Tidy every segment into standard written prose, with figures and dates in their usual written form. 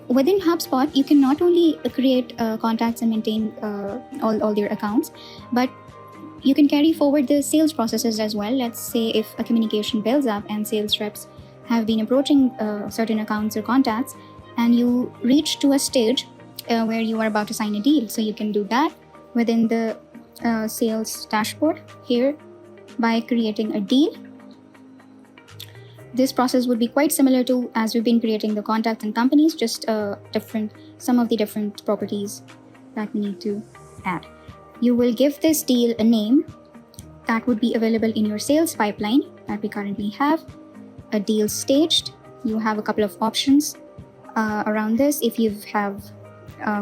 Within HubSpot, you can not only create contacts and maintain all their accounts, but you can carry forward the sales processes as well. Let's say if a communication builds up and sales reps have been approaching certain accounts or contacts, and you reach to a stage where you are about to sign a deal. So you can do that within the sales dashboard here by creating a deal. This process would be quite similar to as we've been creating the contacts and companies, just some of the different properties that we need to add. You will give this deal a name that would be available in your sales pipeline that we currently have. A deal staged. You have a couple of options around this. If you have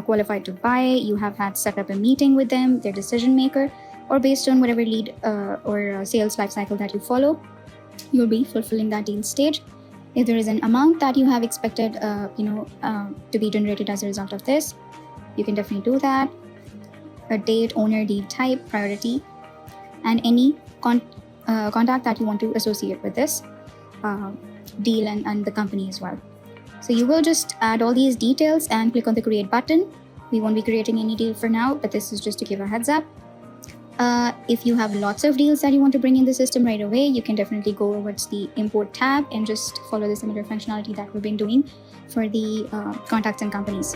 qualified to buy, you have had set up a meeting with them, their decision maker, or based on whatever lead or sales lifecycle that you follow, you'll be fulfilling that deal stage. If there is an amount that you have expected to be generated as a result of this, you can definitely do that. A date, owner, deal type, priority, and any contact that you want to associate with this deal and the company as well. So you will just add all these details and click on the create button. We won't be creating any deal for now, but this is just to give a heads up. If you have lots of deals that you want to bring in the system right away, you can definitely go towards the import tab and just follow the similar functionality that we've been doing for the contacts and companies.